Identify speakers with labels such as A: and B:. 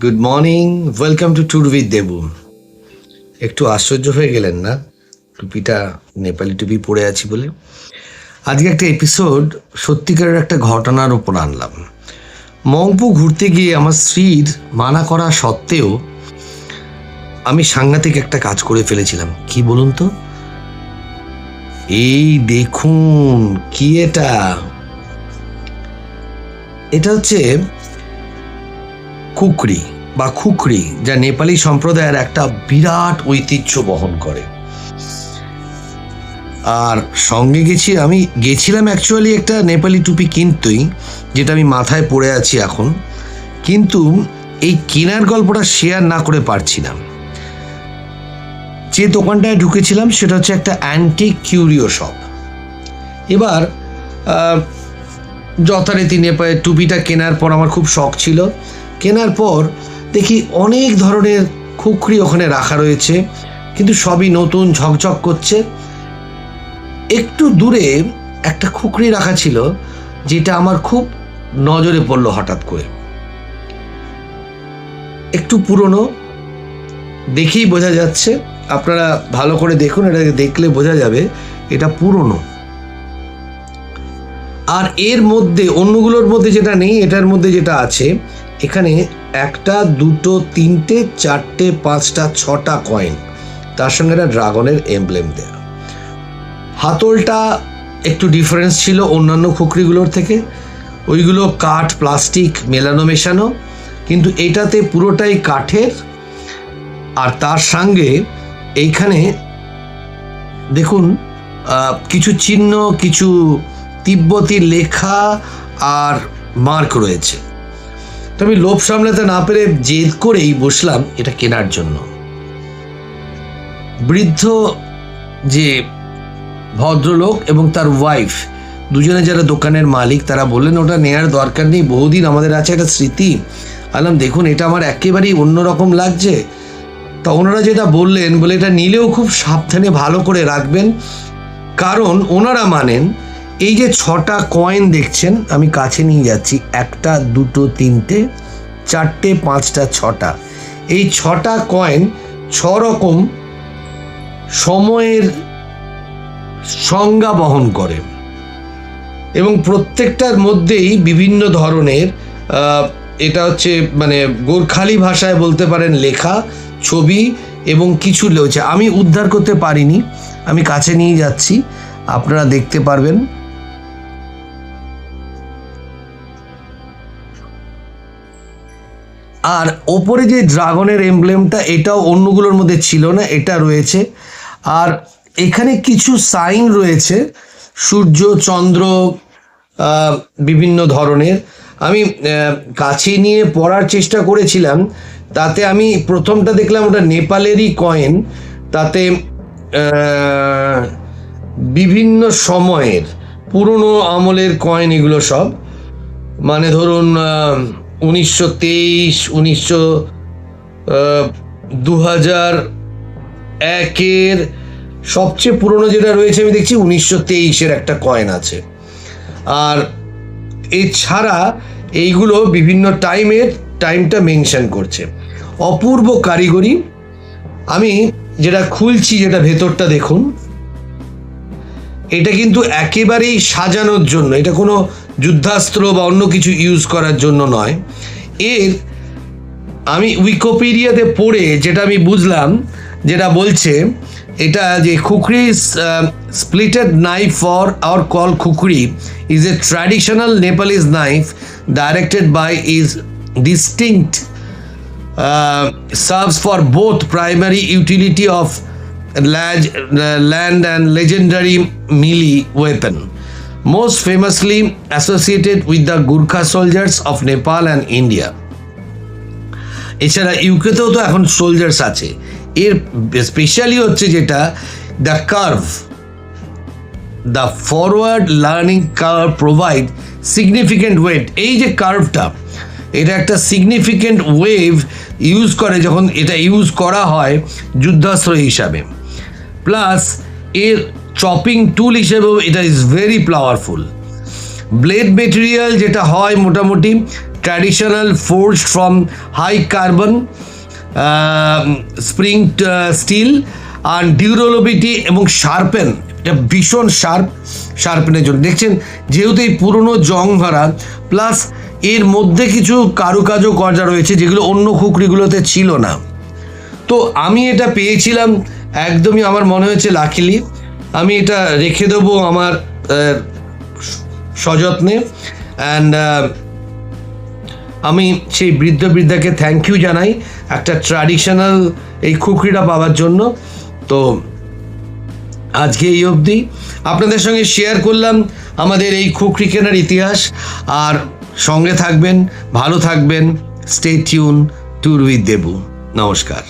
A: Good morning, welcome to tour with Debu. একটু আশ্চর্য হয়ে গেলেন না টুপিটা নেপালি টুপি পরে আছি বলে? আজকে একটা এপিসোড সত্যিকারের একটা ঘটনার উপর আনলাম। মংপু ঘুরতে গিয়ে আমার স্ত্রীর মানা করা সত্ত্বেও আমি সাংঘাতিক একটা কাজ করে ফেলেছিলাম। কি বলুন তো? এই দেখুন, কি এটা হচ্ছে কুকরি বা খুকরি, যা নেপালি সম্প্রদায়ের একটা বিরাট ঐতিহ্য বহন করে। আর সঙ্গে গেছিলাম অ্যাকচুয়ালি একটা নেপালি টুপি কিনতেই, যেটা আমি মাথায় পরে আছি এখন। কিন্তু এই কেনার গল্পটা শেয়ার না করে পারছি না। যে দোকানটায় ঢুকেছিলাম সেটা হচ্ছে একটা অ্যান্টিক কিউরিও শপ। এবার যথারীতি নেপালি টুপিটা কেনার পর আমার খুব শখ ছিল। কেনার পর দেখি অনেক ধরনের খুকরি ওখানে রাখা রয়েছে, কিন্তু সবই নতুন, ঝকঝক করছে। একটু দূরে একটা খুকরি রাখা ছিল, যেটা আমার খুব নজরে পড়লো হঠাৎ করে। একটু পুরনো, দেখেই বোঝা যাচ্ছে। আপনারা ভালো করে দেখুন, এটা দেখলে বোঝা যাবে এটা পুরনো। আর এর মধ্যে অন্যগুলোর মধ্যে যেটা নেই, এটার মধ্যে যেটা আছে, এখানে একটা, দুটো, তিনটে, চারটে, পাঁচটা, ছটা কয়েন, তার সঙ্গে একটা ড্রাগনের এমব্লেম দেয়া। হাতলটা একটু ডিফারেন্স ছিল অন্যান্য খুকরিগুলোর থেকে। ওইগুলো কাঠ, প্লাস্টিক মেলানো মেশানো, কিন্তু এটাতে পুরোটাই কাঠের। আর তার সঙ্গে এইখানে দেখুন কিছু চিহ্ন, কিছু তিব্বতী লেখা আর মার্ক রয়েছে। তো আমি লোভ সামলাতে না পেরে জেদ করেই বসলাম এটা কেনার জন্য। বৃদ্ধ যে ভদ্রলোক এবং তার ওয়াইফ, দুজনে যারা দোকানের মালিক, তারা বললেন ওটা নেয়ার দরকার নেই, বহুদিন আমাদের আছে একটা স্মৃতি। বললাম দেখুন, এটা আমার একেবারেই অন্যরকম লাগছে। তা ওনারা যেটা বললেন, বলে এটা নিলেও খুব সাবধানে ভালো করে রাখবেন, কারণ ওনারা মানেন এই যে ছটা কয়েন দেখছেন, আমি কাছে নিয়ে যাচ্ছি, একটা, দুটো, তিনটে, চারটে, পাঁচটা, ছটা, এই ছটা কয়েন ছ রকম সময়ের সংজ্ঞা বহন করে, এবং প্রত্যেকটার মধ্যেই বিভিন্ন ধরনের এটা হচ্ছে মানে গোর্খালি ভাষায় বলতে পারেন লেখা, ছবি এবং কিছু রয়েছে। আমি উদ্ধার করতে পারিনি, আমি কাছে নিয়ে যাচ্ছি, আপনারা দেখতে পারবেন। আর ওপরে যে ড্রাগনের এমব্লেমটা, এটাও অন্যগুলোর মধ্যে ছিল না, এটা রয়েছে। আর এখানে কিছু সাইন রয়েছে, সূর্য, চন্দ্র, বিভিন্ন ধরনের। আমি কাছে নিয়ে পড়ার চেষ্টা করেছিলাম, তাতে আমি প্রথমটা দেখলাম ওটা নেপালেরই কয়েন। তাতে বিভিন্ন সময়ের পুরনো আমলের কয়েন, এগুলো সব মানে ধরুন 1923, 2001-এর সবচেয়ে পুরনো যেটা রয়েছে আমি দেখছি 1923-এর একটা কয়েন আছে। আর এছাড়া এইগুলো বিভিন্ন টাইমটা মেনশন করছে। অপূর্ব কারিগরি। আমি যেটা খুলছি, যেটা ভেতরটা দেখুন, এটা কিন্তু একেবারেই সাজানোর জন্য, এটা কোনো যুদ্ধাস্ত্র বা অন্য কিছু ইউজ করার জন্য নয়। এর আমি উইকিপিডিয়াতে পড়ে যেটা আমি বুঝলাম, যেটা বলছে এটা যে kukri splitted knife for our call kukri is a traditional Nepalese knife directed by is distinct serves for both primary utility of land and legendary melee weapon, most famously associated with the Gurkha soldiers of Nepal and India. এছাড়া ইউকেতেও তো এখন soldiers আছে। এর specially হচ্ছে যেটা the curve, the forward learning curve provide significant weight. এই যে কার্ভটা, এটা একটা সিগনিফিকেন্ট ওয়েভ ইউজ করে যখন এটা ইউজ করা হয় যুদ্ধাস্ত্র হিসাবে। প্লাস এর চপিং টুল হিসেবেও এটা is very powerful. Blade material যেটা হয় মোটামুটি traditional forged from high carbon spring steel আর ডিউরেবিলিটি এবং শার্পেন, এটা ভীষণ শার্পেনের জন্য। দেখছেন যেহেতু এই পুরনো জং ধরা, প্লাস এর মধ্যে কিছু কারুকাজও করা রয়েছে যেগুলো অন্য খুকরিগুলোতে ছিল না। তো আমি এটা পেয়েছিলাম, একদমই আমার মনে হয়েছে লাকিলি। আমি এটা রেখে দেবো আমার সযত্নে। অ্যান্ড আমি সেই বৃদ্ধাকে থ্যাংক ইউ জানাই একটা ট্র্যাডিশনাল এই খুকরিটা পাওয়ার জন্য। তো আজকে এই অবধি আপনাদের সঙ্গে শেয়ার করলাম আমাদের এই খুকরি কেনার ইতিহাস। আর সঙ্গে থাকবেন, ভালো থাকবেন, stay tune tour with Debu. নমস্কার।